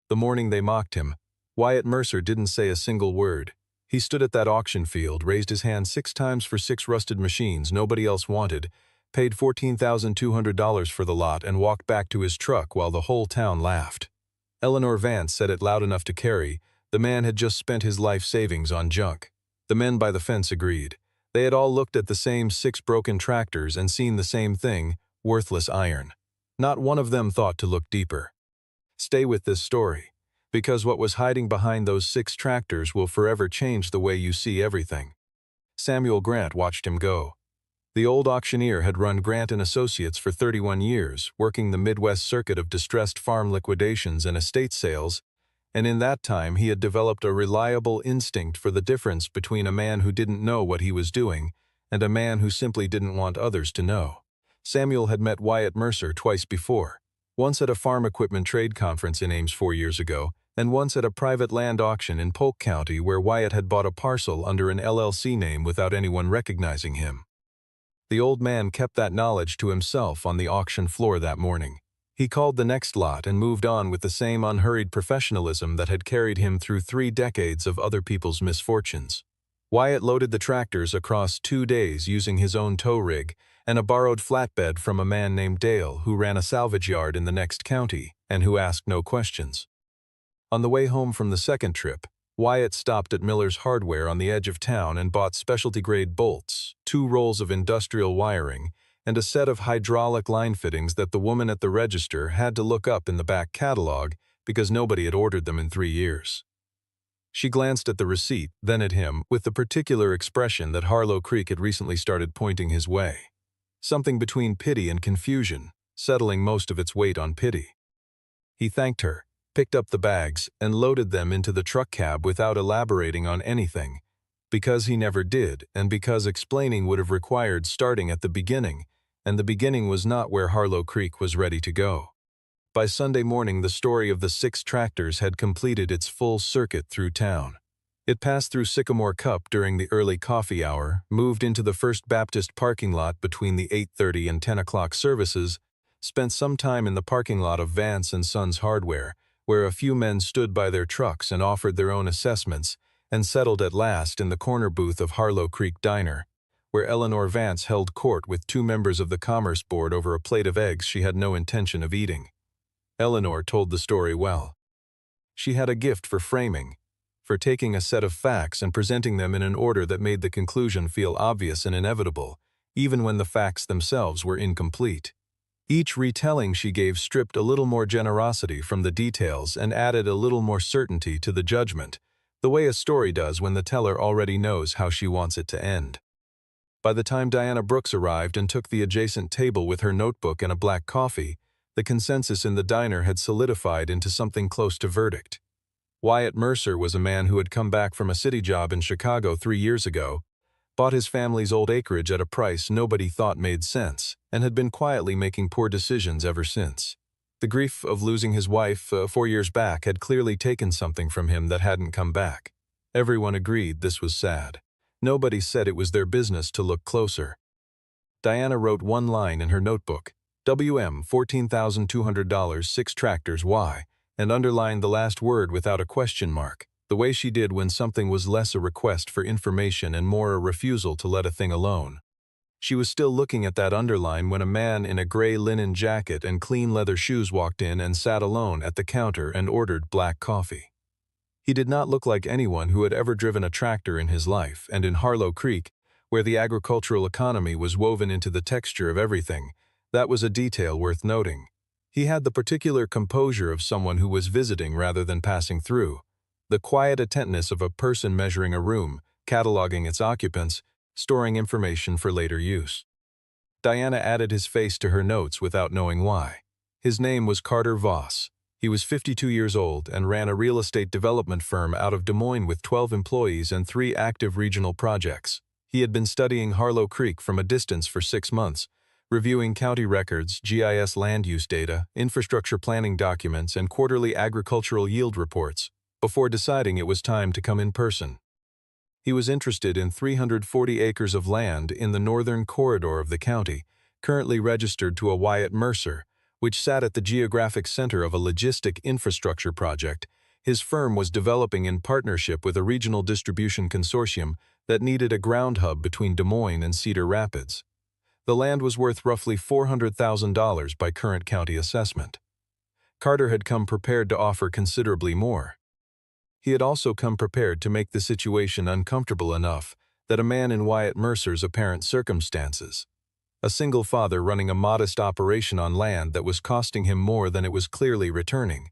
The morning they mocked him, Wyatt Mercer didn't say a single word. He stood at that auction field, raised his hand 6 times for 6 rusted machines nobody else wanted, paid $14,200 for the lot, and walked back to his truck while the whole town laughed. Eleanor Vance said it loud enough to carry. The man had just spent his life savings on junk. The men by the fence agreed. They had all looked at the same 6 broken tractors and seen the same thing, worthless iron. Not one of them thought to look deeper. Stay with this story, because what was hiding behind those 6 tractors will forever change the way you see everything. Samuel Grant watched him go. The old auctioneer had run Grant & Associates for 31 years, working the Midwest circuit of distressed farm liquidations and estate sales, and in that time he had developed a reliable instinct for the difference between a man who didn't know what he was doing and a man who simply didn't want others to know. Samuel had met Wyatt Mercer twice before, once at a farm equipment trade conference in Ames 4 years ago, and once at a private land auction in Polk County where Wyatt had bought a parcel under an LLC name without anyone recognizing him. The old man kept that knowledge to himself on the auction floor that morning. He called the next lot and moved on with the same unhurried professionalism that had carried him through 3 decades of other people's misfortunes. Wyatt loaded the tractors across 2 days using his own tow rig and a borrowed flatbed from a man named Dale who ran a salvage yard in the next county and who asked no questions. On the way home from the second trip, Wyatt stopped at Miller's Hardware on the edge of town and bought specialty-grade bolts, 2 rolls of industrial wiring, and a set of hydraulic line fittings that the woman at the register had to look up in the back catalog because nobody had ordered them in 3 years. She glanced at the receipt, then at him, with the particular expression that Harlow Creek had recently started pointing his way. Something between pity and confusion, settling most of its weight on pity. He thanked her, picked up the bags, and loaded them into the truck cab without elaborating on anything, because he never did, and because explaining would have required starting at the beginning, and the beginning was not where Harlow Creek was ready to go. By Sunday morning, the story of the 6 tractors had completed its full circuit through town. It passed through Sycamore Cup during the early coffee hour, moved into the First Baptist parking lot between the 8:30 and 10 o'clock services, spent some time in the parking lot of Vance & Sons Hardware, where a few men stood by their trucks and offered their own assessments, and settled at last in the corner booth of Harlow Creek Diner, where Eleanor Vance held court with 2 members of the Commerce Board over a plate of eggs she had no intention of eating. Eleanor told the story well. She had a gift for framing, for taking a set of facts and presenting them in an order that made the conclusion feel obvious and inevitable, even when the facts themselves were incomplete. Each retelling she gave stripped a little more generosity from the details and added a little more certainty to the judgment, the way a story does when the teller already knows how she wants it to end. By the time Diana Brooks arrived and took the adjacent table with her notebook and a black coffee, the consensus in the diner had solidified into something close to verdict. Wyatt Mercer was a man who had come back from a city job in Chicago 3 years ago, bought his family's old acreage at a price nobody thought made sense, and had been quietly making poor decisions ever since. The grief of losing his wife 4 years back had clearly taken something from him that hadn't come back. Everyone agreed this was sad. Nobody said it was their business to look closer. Diana wrote one line in her notebook, WM $14,200, 6 tractors, Y, and underlined the last word without a question mark, the way she did when something was less a request for information and more a refusal to let a thing alone. She was still looking at that underline when a man in a gray linen jacket and clean leather shoes walked in and sat alone at the counter and ordered black coffee. He did not look like anyone who had ever driven a tractor in his life, and in Harlow Creek, where the agricultural economy was woven into the texture of everything, that was a detail worth noting. He had the particular composure of someone who was visiting rather than passing through, the quiet attentiveness of a person measuring a room, cataloging its occupants, storing information for later use. Diana added his face to her notes without knowing why. His name was Carter Voss. He was 52 years old and ran a real estate development firm out of Des Moines with 12 employees and 3 active regional projects. He had been studying Harlow Creek from a distance for 6 months, reviewing county records, GIS land use data, infrastructure planning documents, and quarterly agricultural yield reports, before deciding it was time to come in person. He was interested in 340 acres of land in the northern corridor of the county, currently registered to a Wyatt Mercer, which sat at the geographic center of a logistic infrastructure project his firm was developing in partnership with a regional distribution consortium that needed a ground hub between Des Moines and Cedar Rapids. The land was worth roughly $400,000 by current county assessment. Carter had come prepared to offer considerably more. He had also come prepared to make the situation uncomfortable enough that a man in Wyatt Mercer's apparent circumstances, a single father running a modest operation on land that was costing him more than it was clearly returning,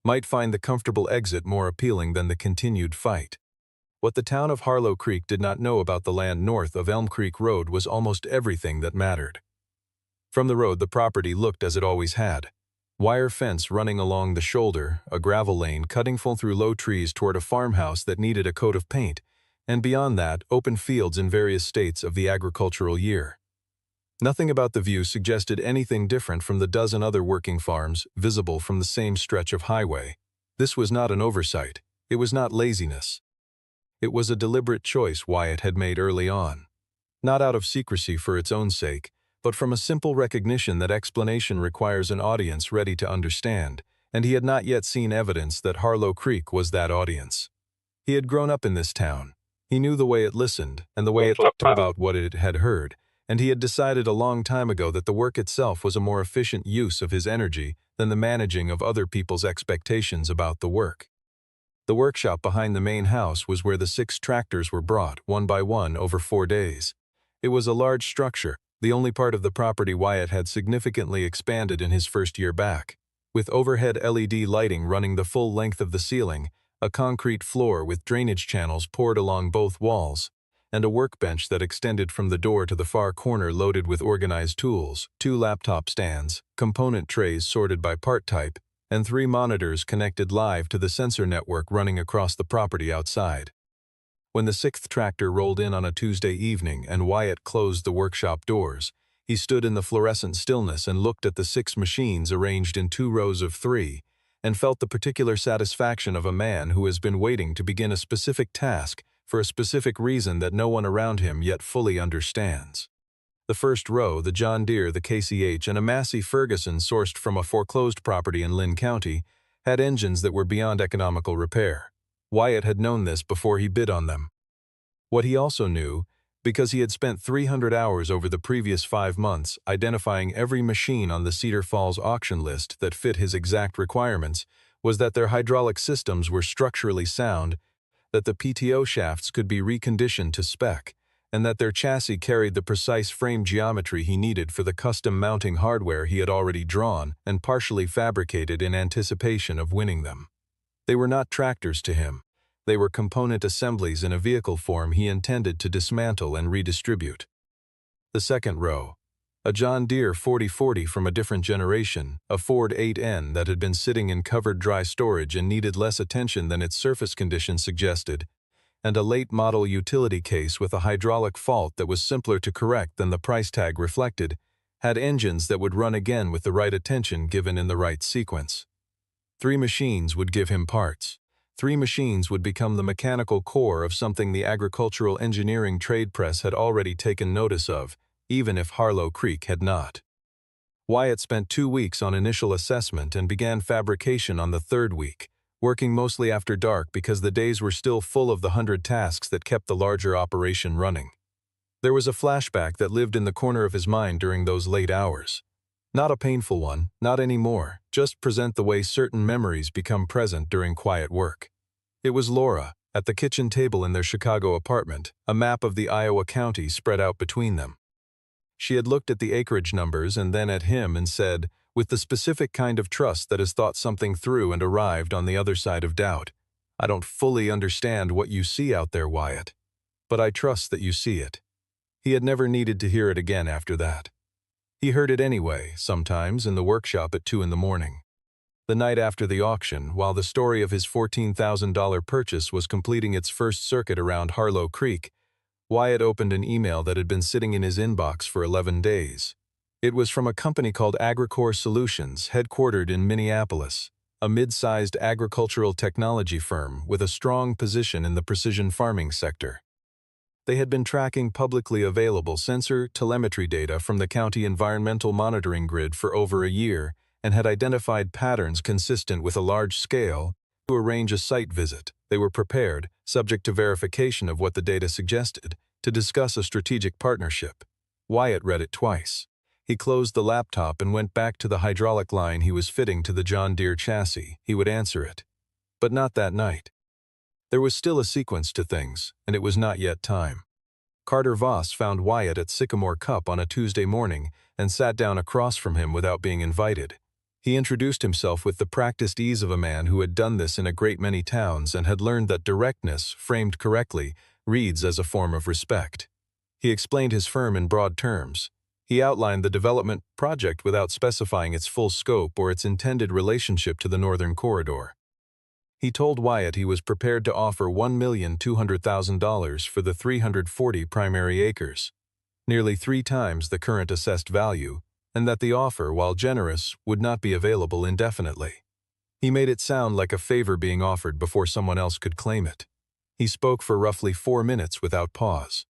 might find the comfortable exit more appealing than the continued fight. What the town of Harlow Creek did not know about the land north of Elm Creek Road was almost everything that mattered. From the road, the property looked as it always had. Wire fence running along the shoulder, a gravel lane cutting full through low trees toward a farmhouse that needed a coat of paint, and beyond that, open fields in various states of the agricultural year. Nothing about the view suggested anything different from the dozen other working farms visible from the same stretch of highway. This was not an oversight. It was not laziness. It was a deliberate choice Wyatt had made early on. Not out of secrecy for its own sake, but from a simple recognition that explanation requires an audience ready to understand, and he had not yet seen evidence that Harlow Creek was that audience. He had grown up in this town. He knew the way it listened and the way it talked about what it had heard, and he had decided a long time ago that the work itself was a more efficient use of his energy than the managing of other people's expectations about the work. The workshop behind the main house was where the 6 tractors were brought, one by one, over 4 days. It was a large structure, the only part of the property Wyatt had significantly expanded in his first year back. With overhead LED lighting running the full length of the ceiling, a concrete floor with drainage channels poured along both walls, and a workbench that extended from the door to the far corner loaded with organized tools, 2 laptop stands, component trays sorted by part type, and 3 monitors connected live to the sensor network running across the property outside. When the 6th tractor rolled in on a Tuesday evening and Wyatt closed the workshop doors, he stood in the fluorescent stillness and looked at the 6 machines arranged in 2 rows of 3, and felt the particular satisfaction of a man who has been waiting to begin a specific task for a specific reason that no one around him yet fully understands. The first row, the John Deere, the KCH, and a Massey Ferguson sourced from a foreclosed property in Lynn County, had engines that were beyond economical repair. Wyatt had known this before he bid on them. What he also knew, because he had spent 300 hours over the previous 5 months identifying every machine on the Cedar Falls auction list that fit his exact requirements, was that their hydraulic systems were structurally sound, that the PTO shafts could be reconditioned to spec, and that their chassis carried the precise frame geometry he needed for the custom mounting hardware he had already drawn and partially fabricated in anticipation of winning them. They were not tractors to him. They were component assemblies in a vehicle form he intended to dismantle and redistribute. The second row, a John Deere 4040 from a different generation, a Ford 8N that had been sitting in covered dry storage and needed less attention than its surface condition suggested, and a late-model utility case with a hydraulic fault that was simpler to correct than the price tag reflected, had engines that would run again with the right attention given in the right sequence. 3 machines would give him parts. 3 machines would become the mechanical core of something the agricultural engineering trade press had already taken notice of, even if Harlow Creek had not. Wyatt spent 2 weeks on initial assessment and began fabrication on the 3rd week, working mostly after dark because the days were still full of the 100 tasks that kept the larger operation running. There was a flashback that lived in the corner of his mind during those late hours. Not a painful one, not anymore, just present the way certain memories become present during quiet work. It was Laura, at the kitchen table in their Chicago apartment, a map of the Iowa county spread out between them. She had looked at the acreage numbers and then at him and said, with the specific kind of trust that has thought something through and arrived on the other side of doubt, "I don't fully understand what you see out there, Wyatt, but I trust that you see it." He had never needed to hear it again after that. He heard it anyway, sometimes in the workshop at 2 in the morning. The night after the auction, while the story of his $14,000 purchase was completing its first circuit around Harlow Creek, Wyatt opened an email that had been sitting in his inbox for 11 days. It was from a company called Agricor Solutions, headquartered in Minneapolis, a mid-sized agricultural technology firm with a strong position in the precision farming sector. They had been tracking publicly available sensor telemetry data from the county environmental monitoring grid for over a year and had identified patterns consistent with a large scale to arrange a site visit. They were prepared, subject to verification of what the data suggested, to discuss a strategic partnership. Wyatt read it twice. He closed the laptop and went back to the hydraulic line he was fitting to the John Deere chassis. He would answer it. But not that night. There was still a sequence to things, and it was not yet time. Carter Voss found Wyatt at Sycamore Cup on a Tuesday morning and sat down across from him without being invited. He introduced himself with the practiced ease of a man who had done this in a great many towns and had learned that directness, framed correctly, reads as a form of respect. He explained his firm in broad terms. He outlined the development project without specifying its full scope or its intended relationship to the Northern Corridor. He told Wyatt he was prepared to offer $1,200,000 for the 340 primary acres, nearly 3 times the current assessed value, and that the offer, while generous, would not be available indefinitely. He made it sound like a favor being offered before someone else could claim it. He spoke for roughly 4 minutes without pause.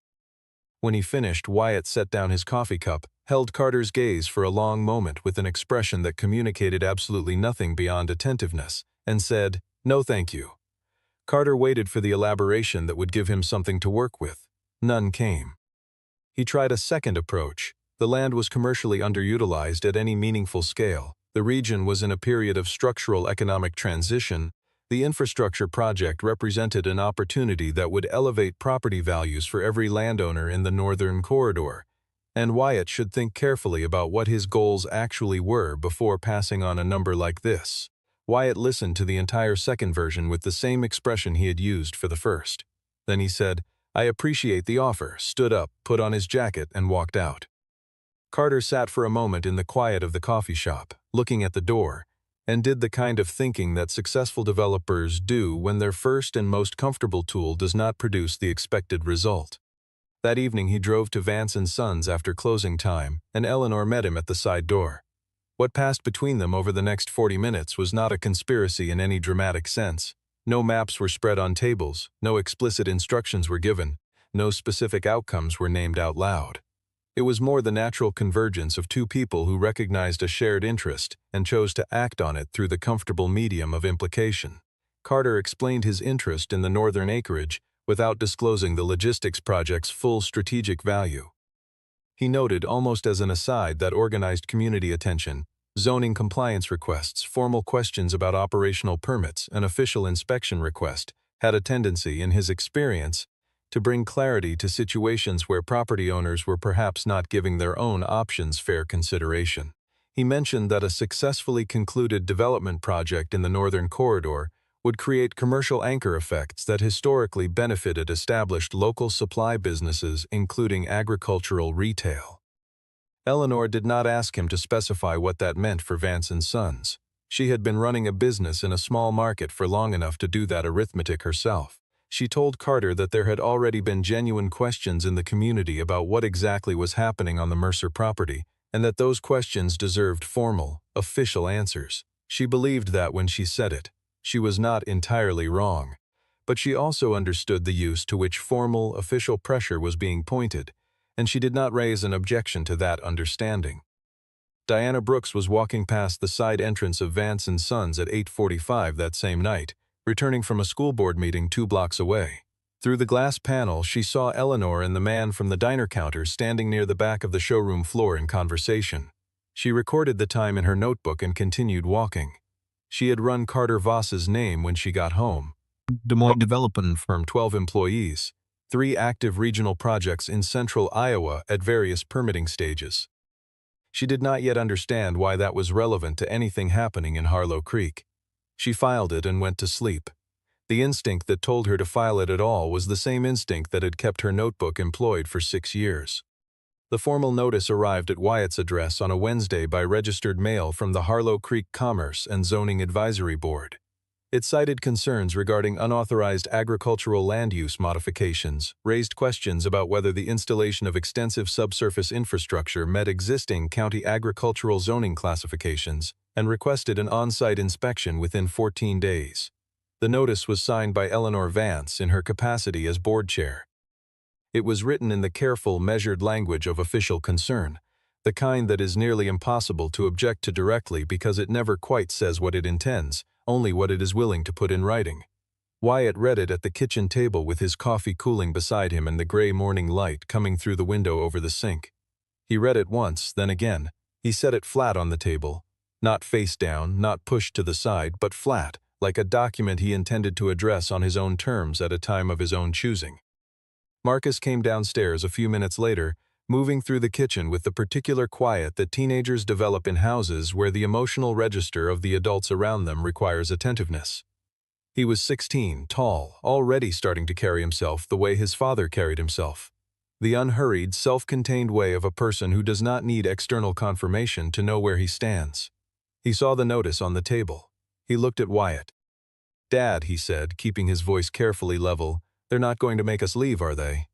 When he finished, Wyatt set down his coffee cup, held Carter's gaze for a long moment with an expression that communicated absolutely nothing beyond attentiveness, and said, "No thank you." Carter waited for the elaboration that would give him something to work with. None came. He tried a second approach. The land was commercially underutilized at any meaningful scale. The region was in a period of structural economic transition. The infrastructure project represented an opportunity that would elevate property values for every landowner in the Northern Corridor, and Wyatt should think carefully about what his goals actually were before passing on a number like this. Wyatt listened to the entire second version with the same expression he had used for the first. Then he said, "I appreciate the offer," stood up, put on his jacket, and walked out. Carter sat for a moment in the quiet of the coffee shop, looking at the door, and did the kind of thinking that successful developers do when their first and most comfortable tool does not produce the expected result. That evening he drove to Vance & Sons after closing time, and Eleanor met him at the side door. What passed between them over the next 40 minutes was not a conspiracy in any dramatic sense. No maps were spread on tables, no explicit instructions were given, no specific outcomes were named out loud. It was more the natural convergence of 2 people who recognized a shared interest and chose to act on it through the comfortable medium of implication. Carter explained his interest in the northern acreage without disclosing the logistics project's full strategic value. He noted, almost as an aside, that organized community attention, zoning compliance requests, formal questions about operational permits, and official inspection request had a tendency, in his experience, to bring clarity to situations where property owners were perhaps not giving their own options fair consideration. He mentioned that a successfully concluded development project in the Northern Corridor would create commercial anchor effects that historically benefited established local supply businesses, including agricultural retail. Eleanor did not ask him to specify what that meant for Vance & Sons. She had been running a business in a small market for long enough to do that arithmetic herself. She told Carter that there had already been genuine questions in the community about what exactly was happening on the Mercer property, and that those questions deserved formal, official answers. She believed that when she said it. She was not entirely wrong. But she also understood the use to which formal, official pressure was being pointed, and she did not raise an objection to that understanding. Diana Brooks was walking past the side entrance of Vance & Sons at 8:45 that same night, returning from a school board meeting 2 blocks away. Through the glass panel, she saw Eleanor and the man from the diner counter standing near the back of the showroom floor in conversation. She recorded the time in her notebook and continued walking. She had run Carter Voss's name when she got home. Des Moines Development Firm, 12 employees, 3 active regional projects in central Iowa at various permitting stages. She did not yet understand why that was relevant to anything happening in Harlow Creek. She filed it and went to sleep. The instinct that told her to file it at all was the same instinct that had kept her notebook employed for 6 years. The formal notice arrived at Wyatt's address on a Wednesday by registered mail from the Harlow Creek Commerce and Zoning Advisory Board. It cited concerns regarding unauthorized agricultural land use modifications, raised questions about whether the installation of extensive subsurface infrastructure met existing county agricultural zoning classifications, and requested an on-site inspection within 14 days. The notice was signed by Eleanor Vance in her capacity as board chair. It was written in the careful, measured language of official concern, the kind that is nearly impossible to object to directly because it never quite says what it intends, only what it is willing to put in writing. Wyatt read it at the kitchen table with his coffee cooling beside him and the gray morning light coming through the window over the sink. He read it once, then again. He set it flat on the table. Not face down, not pushed to the side, but flat, like a document he intended to address on his own terms at a time of his own choosing. Marcus came downstairs a few minutes later, moving through the kitchen with the particular quiet that teenagers develop in houses where the emotional register of the adults around them requires attentiveness. He was 16, tall, already starting to carry himself the way his father carried himself. The unhurried, self-contained way of a person who does not need external confirmation to know where he stands. He saw the notice on the table. He looked at Wyatt. "Dad," he said, keeping his voice carefully level, "they're not going to make us leave, are they?"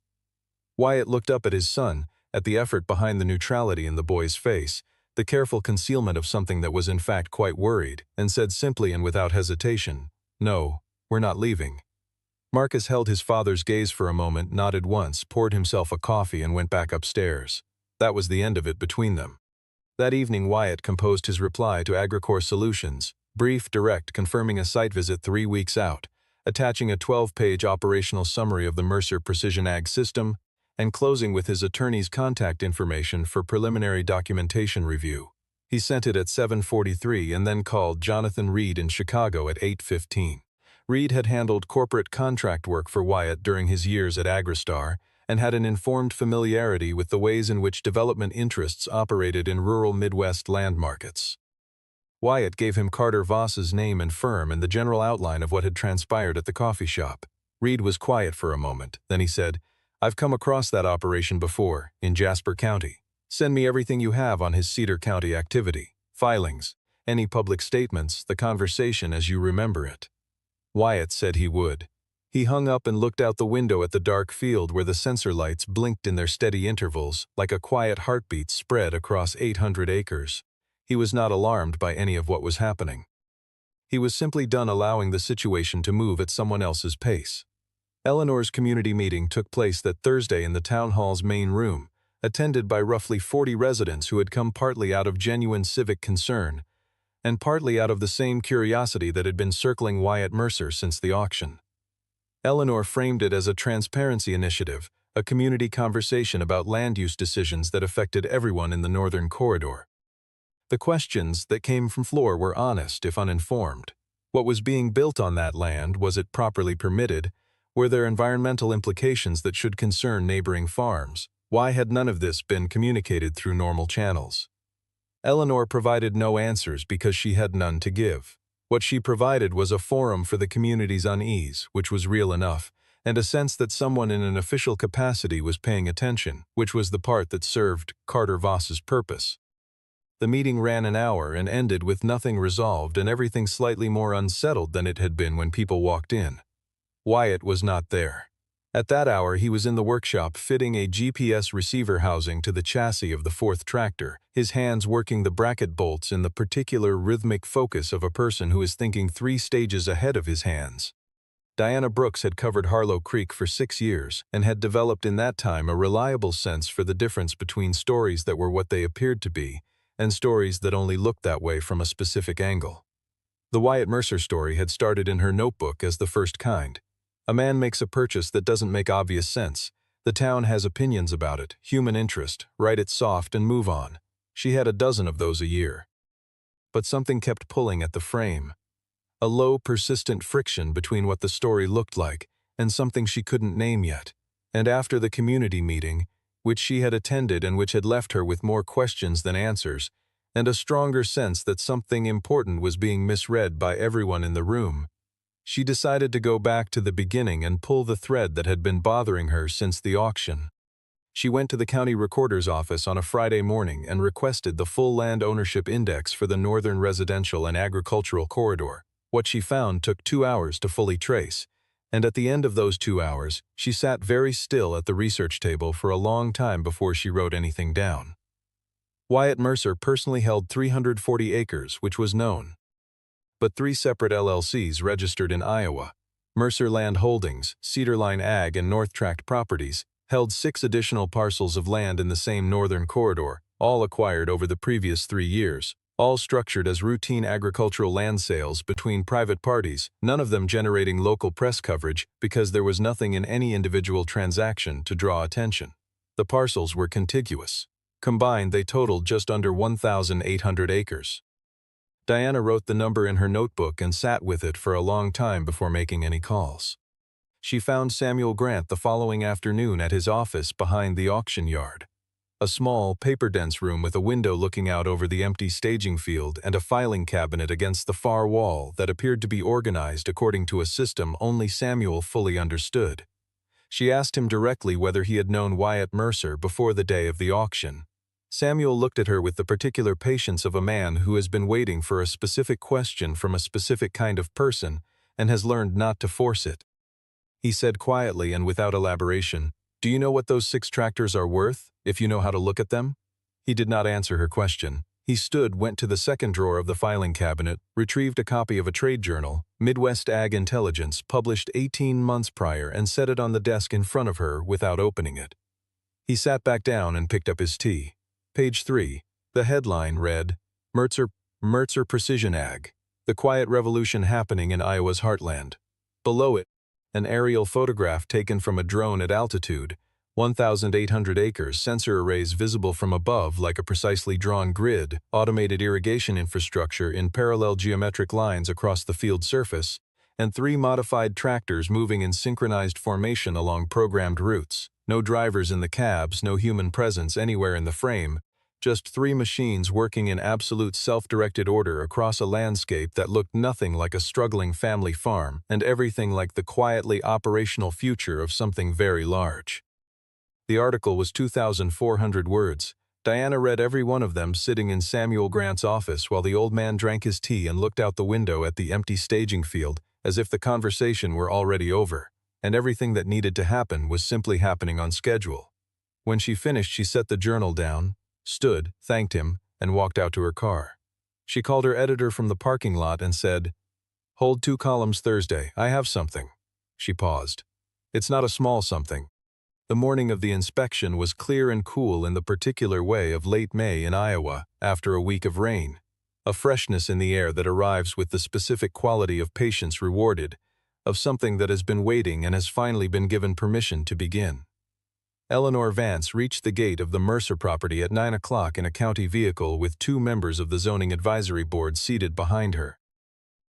Wyatt looked up at his son, at the effort behind the neutrality in the boy's face, the careful concealment of something that was in fact quite worried, and said simply and without hesitation, "No, we're not leaving." Marcus held his father's gaze for a moment, nodded once, poured himself a coffee and went back upstairs. That was the end of it between them. That evening Wyatt composed his reply to Agricore Solutions, brief, direct, confirming a site visit 3 weeks out, attaching a 12-page operational summary of the Mercer Precision Ag system, and closing with his attorney's contact information for preliminary documentation review. He sent it at 7:43 and then called Jonathan Reed in Chicago at 8:15. Reed had handled corporate contract work for Wyatt during his years at Agristar and had an informed familiarity with the ways in which development interests operated in rural Midwest land markets. Wyatt gave him Carter Voss's name and firm and the general outline of what had transpired at the coffee shop. Reed was quiet for a moment, then he said, "I've come across that operation before, in Jasper County. Send me everything you have on his Cedar County activity, filings, any public statements, the conversation as you remember it." Wyatt said he would. He hung up and looked out the window at the dark field where the sensor lights blinked in their steady intervals, like a quiet heartbeat spread across 800 acres. He was not alarmed by any of what was happening. He was simply done allowing the situation to move at someone else's pace. Eleanor's community meeting took place that Thursday in the town hall's main room, attended by roughly 40 residents who had come partly out of genuine civic concern and partly out of the same curiosity that had been circling Wyatt Mercer since the auction. Eleanor framed it as a transparency initiative, a community conversation about land use decisions that affected everyone in the Northern Corridor. The questions that came from floor were honest, if uninformed. What was being built on that land? Was it properly permitted? Were there environmental implications that should concern neighboring farms? Why had none of this been communicated through normal channels? Eleanor provided no answers because she had none to give. What she provided was a forum for the community's unease, which was real enough, and a sense that someone in an official capacity was paying attention, which was the part that served Carter Voss's purpose. The meeting ran an hour and ended with nothing resolved and everything slightly more unsettled than it had been when people walked in. Wyatt was not there. At that hour he was in the workshop fitting a GPS receiver housing to the chassis of the fourth tractor, his hands working the bracket bolts in the particular rhythmic focus of a person who is thinking 3 stages ahead of his hands. Diana Brooks had covered Harlow Creek for 6 years and had developed in that time a reliable sense for the difference between stories that were what they appeared to be and stories that only looked that way from a specific angle. The Wyatt Mercer story had started in her notebook as the first kind. A man makes a purchase that doesn't make obvious sense. The town has opinions about it, human interest, write it soft and move on. She had a dozen of those a year. But something kept pulling at the frame. A low, persistent friction between what the story looked like and something she couldn't name yet. And after the community meeting, which she had attended and which had left her with more questions than answers, and a stronger sense that something important was being misread by everyone in the room, she decided to go back to the beginning and pull the thread that had been bothering her since the auction. She went to the county recorder's office on a Friday morning and requested the full land ownership index for the northern residential and agricultural corridor. What she found took 2 hours to fully trace, and at the end of those 2 hours, she sat very still at the research table for a long time before she wrote anything down. Wyatt Mercer personally held 340 acres, which was known. But 3 separate LLCs registered in Iowa, Mercer Land Holdings, Cedarline Ag, and North Tract Properties, held 6 additional parcels of land in the same northern corridor, all acquired over the previous 3 years, all structured as routine agricultural land sales between private parties, none of them generating local press coverage because there was nothing in any individual transaction to draw attention. The parcels were contiguous. Combined, they totaled just under 1,800 acres. Diana wrote the number in her notebook and sat with it for a long time before making any calls. She found Samuel Grant the following afternoon at his office behind the auction yard. A small, paper-dense room with a window looking out over the empty staging field and a filing cabinet against the far wall that appeared to be organized according to a system only Samuel fully understood. She asked him directly whether he had known Wyatt Mercer before the day of the auction. Samuel looked at her with the particular patience of a man who has been waiting for a specific question from a specific kind of person and has learned not to force it. He said quietly and without elaboration, "Do you know what those 6 tractors are worth, if you know how to look at them?" He did not answer her question. He stood, went to the second drawer of the filing cabinet, retrieved a copy of a trade journal, Midwest Ag Intelligence, published 18 months prior, and set it on the desk in front of her without opening it. He sat back down and picked up his tea. Page 3. The headline read, Mercer Precision Ag, the quiet revolution happening in Iowa's heartland. Below it, an aerial photograph taken from a drone at altitude, 1,800 acres, sensor arrays visible from above like a precisely drawn grid, automated irrigation infrastructure in parallel geometric lines across the field surface, and 3 modified tractors moving in synchronized formation along programmed routes. No drivers in the cabs, no human presence anywhere in the frame, just 3 machines working in absolute self-directed order across a landscape that looked nothing like a struggling family farm and everything like the quietly operational future of something very large. The article was 2,400 words. Diana read every one of them sitting in Samuel Grant's office while the old man drank his tea and looked out the window at the empty staging field as if the conversation were already over, and everything that needed to happen was simply happening on schedule. When she finished, she set the journal down, stood, thanked him, and walked out to her car. She called her editor from the parking lot and said, "Hold 2 columns Thursday, I have something." She paused. It's not a small something. The morning of the inspection was clear and cool in the particular way of late May in Iowa after a week of rain, a freshness in the air that arrives with the specific quality of patience rewarded, of something that has been waiting and has finally been given permission to begin. Eleanor Vance reached the gate of the Mercer property at 9 o'clock in a county vehicle with 2 members of the zoning advisory board seated behind her.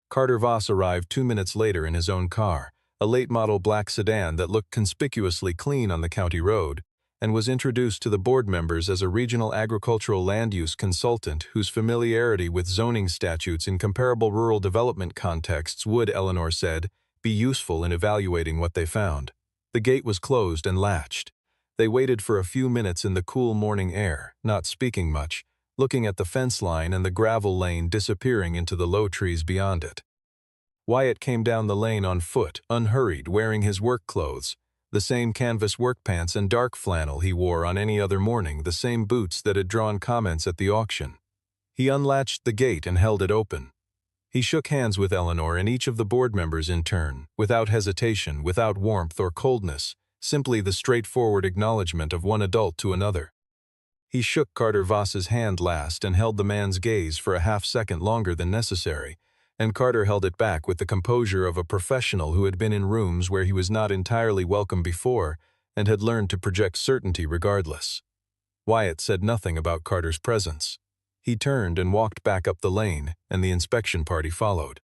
Carter Voss arrived 2 minutes later in his own car, a late-model black sedan that looked conspicuously clean on the county road, and was introduced to the board members as a regional agricultural land use consultant whose familiarity with zoning statutes in comparable rural development contexts would, Eleanor said, be useful in evaluating what they found. The gate was closed and latched. They waited for a few minutes in the cool morning air, not speaking much, looking at the fence line and the gravel lane disappearing into the low trees beyond it. Wyatt came down the lane on foot, unhurried, wearing his work clothes, the same canvas work pants and dark flannel he wore on any other morning, the same boots that had drawn comments at the auction. He unlatched the gate and held it open. He shook hands with Eleanor and each of the board members in turn, without hesitation, without warmth or coldness, simply the straightforward acknowledgement of one adult to another. He shook Carter Voss's hand last and held the man's gaze for a half-second longer than necessary, and Carter held it back with the composure of a professional who had been in rooms where he was not entirely welcome before and had learned to project certainty regardless. Wyatt said nothing about Carter's presence. He turned and walked back up the lane, and the inspection party followed.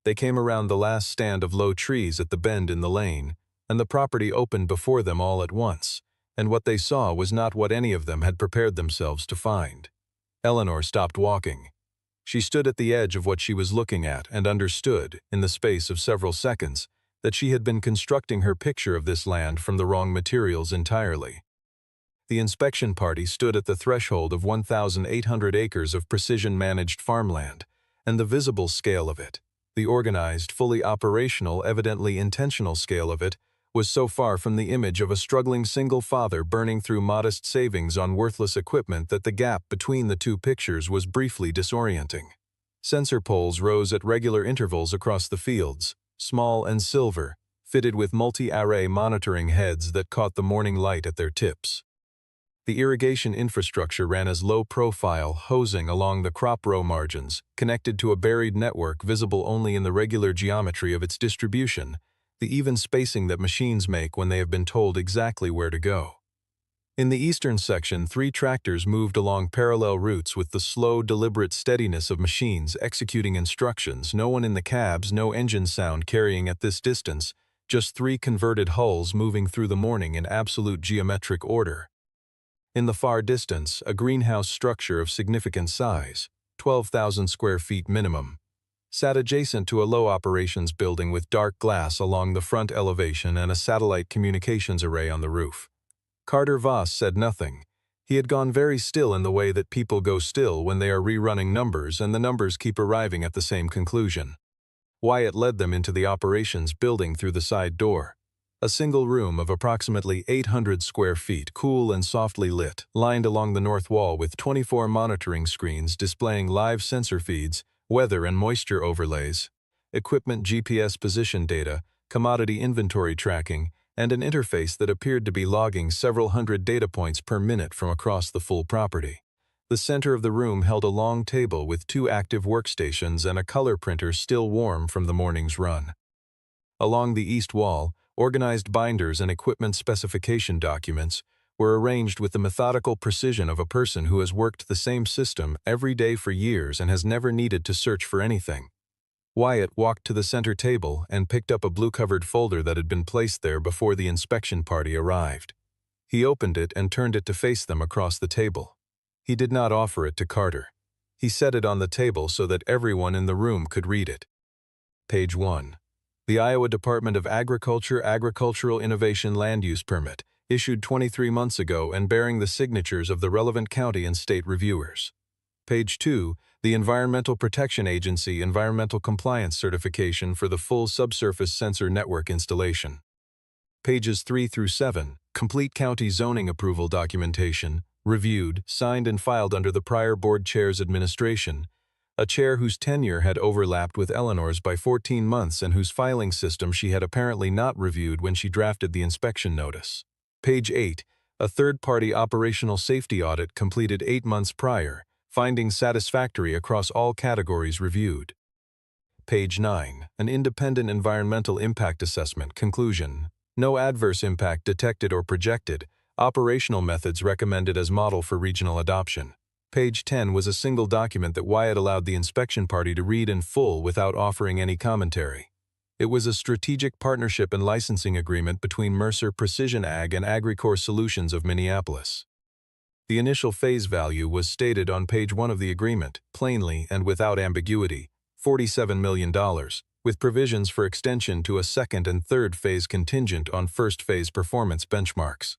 They came around the last stand of low trees at the bend in the lane, and the property opened before them all at once, and what they saw was not what any of them had prepared themselves to find. Eleanor stopped walking. She stood at the edge of what she was looking at and understood, in the space of several seconds, that she had been constructing her picture of this land from the wrong materials entirely. The inspection party stood at the threshold of 1,800 acres of precision-managed farmland, and the visible scale of it, the organized, fully operational, evidently intentional scale of it, was so far from the image of a struggling single father burning through modest savings on worthless equipment that the gap between the 2 pictures was briefly disorienting. Sensor poles rose at regular intervals across the fields, small and silver, fitted with multi-array monitoring heads that caught the morning light at their tips. The irrigation infrastructure ran as low-profile hosing along the crop row margins, connected to a buried network visible only in the regular geometry of its distribution, the even spacing that machines make when they have been told exactly where to go. In the eastern section, 3 tractors moved along parallel routes with the slow, deliberate steadiness of machines executing instructions, no one in the cabs, no engine sound carrying at this distance, just 3 converted hulls moving through the morning in absolute geometric order. In the far distance, a greenhouse structure of significant size, 12,000 square feet minimum, sat adjacent to a low operations building with dark glass along the front elevation and a satellite communications array on the roof. Carter Voss said nothing. He had gone very still in the way that people go still when they are rerunning numbers and the numbers keep arriving at the same conclusion. Wyatt led them into the operations building through the side door. A single room of approximately 800 square feet, cool and softly lit, lined along the north wall with 24 monitoring screens displaying live sensor feeds, weather and moisture overlays, equipment GPS position data, commodity inventory tracking, and an interface that appeared to be logging several hundred data points per minute from across the full property. The center of the room held a long table with 2 active workstations and a color printer still warm from the morning's run. Along the east wall, organized binders and equipment specification documents were arranged with the methodical precision of a person who has worked the same system every day for years and has never needed to search for anything. Wyatt walked to the center table and picked up a blue-covered folder that had been placed there before the inspection party arrived. He opened it and turned it to face them across the table. He did not offer it to Carter. He set it on the table so that everyone in the room could read it. Page 1. The Iowa Department of Agriculture Agricultural Innovation Land Use Permit, issued 23 months ago and bearing the signatures of the relevant county and state reviewers. Page 2. The Environmental Protection Agency Environmental Compliance Certification for the full subsurface sensor network installation. Pages 3 through 7. Complete county zoning approval documentation, reviewed, signed and filed under the prior board chair's administration, a chair whose tenure had overlapped with Eleanor's by 14 months and whose filing system she had apparently not reviewed when she drafted the inspection notice. Page 8. A third-party operational safety audit completed 8 months prior, findings satisfactory across all categories reviewed. Page 9. An independent environmental impact assessment conclusion. No adverse impact detected or projected. Operational methods recommended as model for regional adoption. Page 10 was a single document that Wyatt allowed the inspection party to read in full without offering any commentary. It was a strategic partnership and licensing agreement between Mercer Precision Ag and AgriCore Solutions of Minneapolis. The initial phase value was stated on page 1 of the agreement, plainly and without ambiguity, $47 million, with provisions for extension to a second and third phase contingent on first phase performance benchmarks.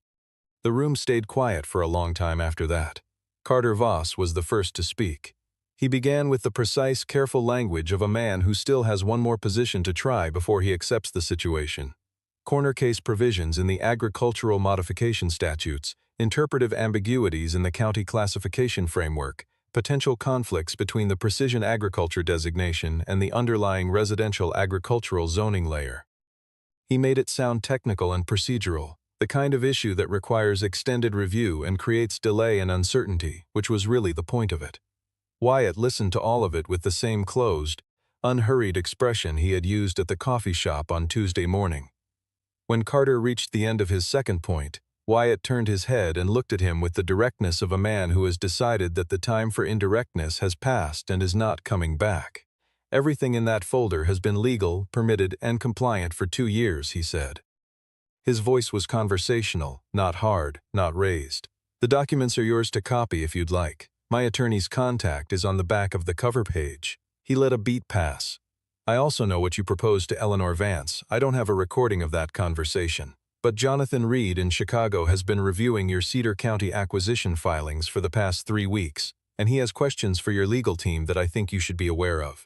The room stayed quiet for a long time after that. Carter Voss was the first to speak. He began with the precise, careful language of a man who still has one more position to try before he accepts the situation. Corner case provisions in the agricultural modification statutes, interpretive ambiguities in the county classification framework, potential conflicts between the precision agriculture designation and the underlying residential agricultural zoning layer. He made it sound technical and procedural, the kind of issue that requires extended review and creates delay and uncertainty, which was really the point of it. Wyatt listened to all of it with the same closed, unhurried expression he had used at the coffee shop on Tuesday morning. When Carter reached the end of his second point, Wyatt turned his head and looked at him with the directness of a man who has decided that the time for indirectness has passed and is not coming back. Everything in that folder has been legal, permitted, and compliant for 2 years, he said. His voice was conversational, not hard, not raised. The documents are yours to copy if you'd like. My attorney's contact is on the back of the cover page. He let a beat pass. I also know what you proposed to Eleanor Vance. I don't have a recording of that conversation. But Jonathan Reed in Chicago has been reviewing your Cedar County acquisition filings for the past 3 weeks, and he has questions for your legal team that I think you should be aware of.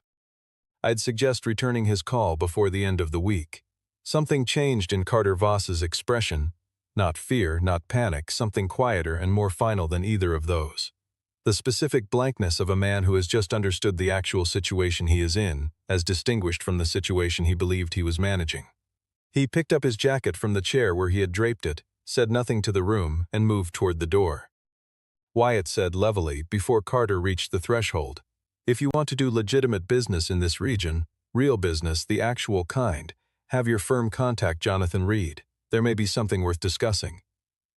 I'd suggest returning his call before the end of the week. Something changed in Carter Voss's expression. Not fear, not panic, something quieter and more final than either of those. The specific blankness of a man who has just understood the actual situation he is in, as distinguished from the situation he believed he was managing. He picked up his jacket from the chair where he had draped it, said nothing to the room, and moved toward the door. Wyatt said levelly before Carter reached the threshold. "If you want to do legitimate business in this region, real business, the actual kind, have your firm contact Jonathan Reed. There may be something worth discussing."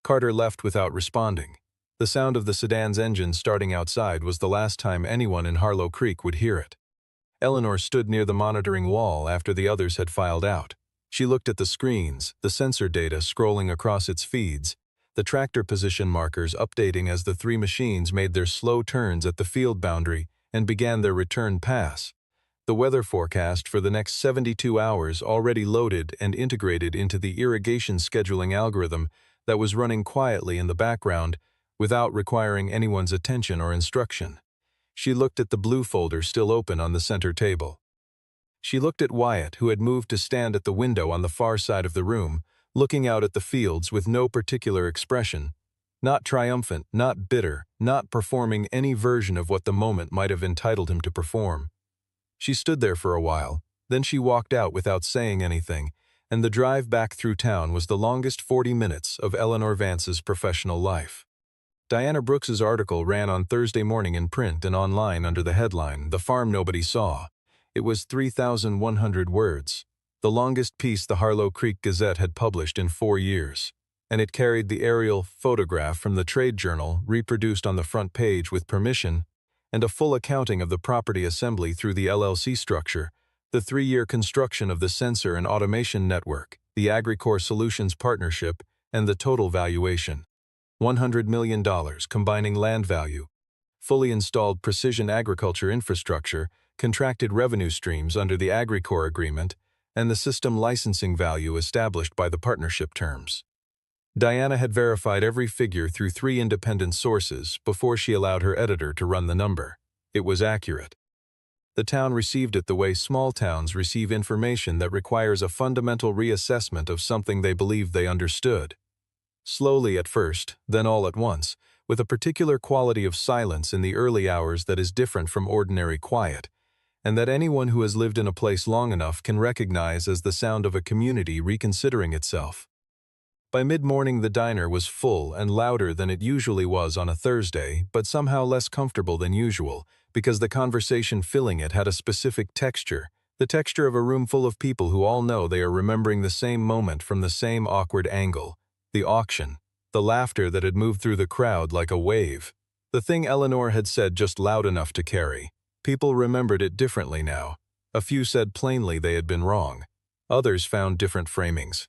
Carter left without responding. The sound of the sedan's engine starting outside was the last time anyone in Harlow Creek would hear it. Eleanor stood near the monitoring wall after the others had filed out. She looked at the screens, the sensor data scrolling across its feeds, the tractor position markers updating as the three machines made their slow turns at the field boundary and began their return pass. The weather forecast for the next 72 hours already loaded and integrated into the irrigation scheduling algorithm that was running quietly in the background without requiring anyone's attention or instruction. She looked at the blue folder still open on the center table. She looked at Wyatt, who had moved to stand at the window on the far side of the room, looking out at the fields with no particular expression, not triumphant, not bitter, not performing any version of what the moment might have entitled him to perform. She stood there for a while, then she walked out without saying anything, and the drive back through town was the longest 40 minutes of Eleanor Vance's professional life. Diana Brooks's article ran on Thursday morning in print and online under the headline, "The Farm Nobody Saw." It was 3,100 words, the longest piece the Harlow Creek Gazette had published in 4 years, and it carried the aerial photograph from the trade journal reproduced on the front page with permission, and a full accounting of the property assembly through the LLC structure, the 3-year construction of the sensor and automation network, the AgriCore Solutions partnership, and the total valuation. $100 million combining land value, fully installed precision agriculture infrastructure, contracted revenue streams under the AgriCore agreement, and the system licensing value established by the partnership terms. Diana had verified every figure through 3 independent sources before she allowed her editor to run the number. It was accurate. The town received it the way small towns receive information that requires a fundamental reassessment of something they believed they understood. Slowly at first, then all at once, with a particular quality of silence in the early hours that is different from ordinary quiet, and that anyone who has lived in a place long enough can recognize as the sound of a community reconsidering itself. By mid-morning the diner was full and louder than it usually was on a Thursday, but somehow less comfortable than usual, because the conversation filling it had a specific texture, the texture of a room full of people who all know they are remembering the same moment from the same awkward angle, the auction, the laughter that had moved through the crowd like a wave, the thing Eleanor had said just loud enough to carry. People remembered it differently now. A few said plainly they had been wrong. Others found different framings.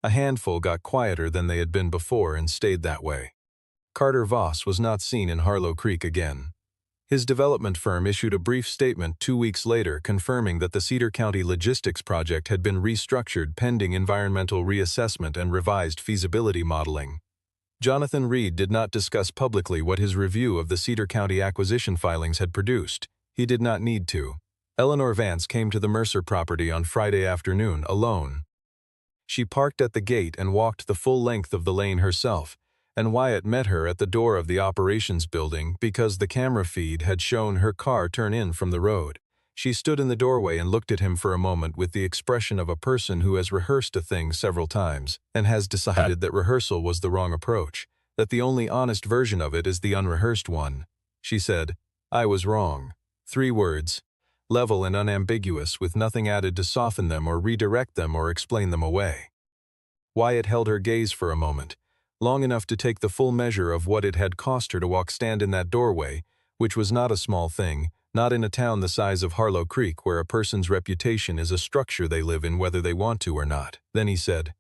A handful got quieter than they had been before and stayed that way. Carter Voss was not seen in Harlow Creek again. His development firm issued a brief statement 2 weeks later confirming that the Cedar County Logistics Project had been restructured pending environmental reassessment and revised feasibility modeling. Jonathan Reed did not discuss publicly what his review of the Cedar County acquisition filings had produced. He did not need to. Eleanor Vance came to the Mercer property on Friday afternoon alone. She parked at the gate and walked the full length of the lane herself, and Wyatt met her at the door of the operations building because the camera feed had shown her car turn in from the road. She stood in the doorway and looked at him for a moment with the expression of a person who has rehearsed a thing several times and has decided that rehearsal was the wrong approach, that the only honest version of it is the unrehearsed one. She said, "I was wrong." 3 words, level and unambiguous, with nothing added to soften them or redirect them or explain them away. Wyatt held her gaze for a moment, long enough to take the full measure of what it had cost her to stand in that doorway, which was not a small thing, not in a town the size of Harlow Creek where a person's reputation is a structure they live in whether they want to or not. Then he said,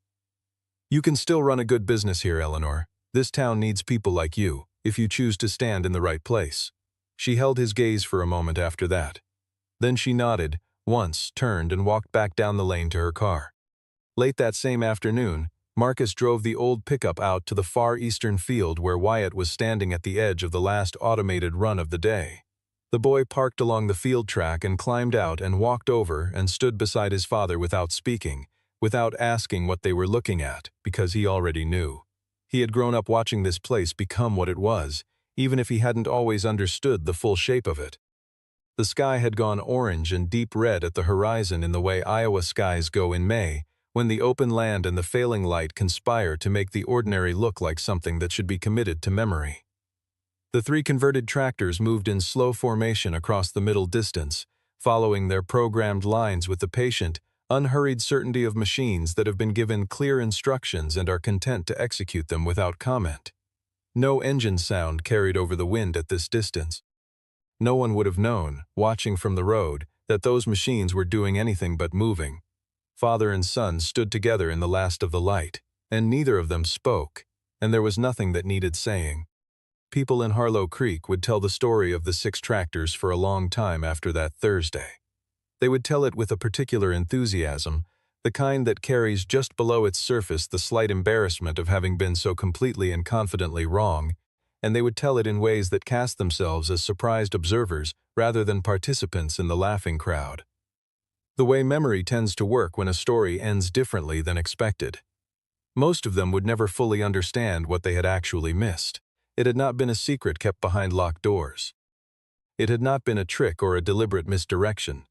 "You can still run a good business here, Eleanor. This town needs people like you, if you choose to stand in the right place." She held his gaze for a moment after that. Then she nodded, once, turned and walked back down the lane to her car. Late that same afternoon, Marcus drove the old pickup out to the far eastern field where Wyatt was standing at the edge of the last automated run of the day. The boy parked along the field track and climbed out and walked over and stood beside his father without speaking, without asking what they were looking at, because he already knew. He had grown up watching this place become what it was, even if he hadn't always understood the full shape of it. The sky had gone orange and deep red at the horizon in the way Iowa skies go in May, when the open land and the failing light conspire to make the ordinary look like something that should be committed to memory. The three converted tractors moved in slow formation across the middle distance, following their programmed lines with the patient, unhurried certainty of machines that have been given clear instructions and are content to execute them without comment. No engine sound carried over the wind at this distance. No one would have known, watching from the road, that those machines were doing anything but moving. Father and son stood together in the last of the light, and neither of them spoke, and there was nothing that needed saying. People in Harlow Creek would tell the story of the 6 tractors for a long time after that Thursday. They would tell it with a particular enthusiasm, the kind that carries just below its surface the slight embarrassment of having been so completely and confidently wrong, and they would tell it in ways that cast themselves as surprised observers rather than participants in the laughing crowd. The way memory tends to work when a story ends differently than expected. Most of them would never fully understand what they had actually missed. It had not been a secret kept behind locked doors. It had not been a trick or a deliberate misdirection.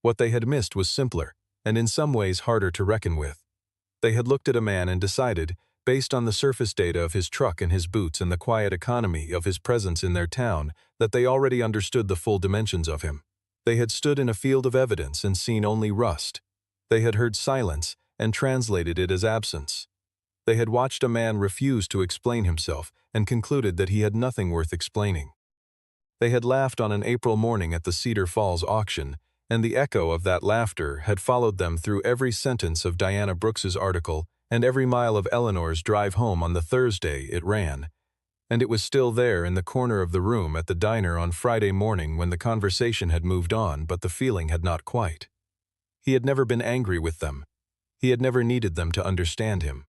What they had missed was simpler, and in some ways harder to reckon with. They had looked at a man and decided, based on the surface data of his truck and his boots and the quiet economy of his presence in their town, that they already understood the full dimensions of him. They had stood in a field of evidence and seen only rust. They had heard silence and translated it as absence. They had watched a man refuse to explain himself and concluded that he had nothing worth explaining. They had laughed on an April morning at the Cedar Falls auction, and the echo of that laughter had followed them through every sentence of Diana Brooks's article and every mile of Eleanor's drive home on the Thursday it ran. And it was still there in the corner of the room at the diner on Friday morning when the conversation had moved on, but the feeling had not quite. He had never been angry with them. He had never needed them to understand him.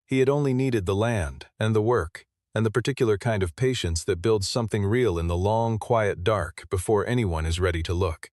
He had only needed the land and the work and the particular kind of patience that builds something real in the long, quiet dark before anyone is ready to look.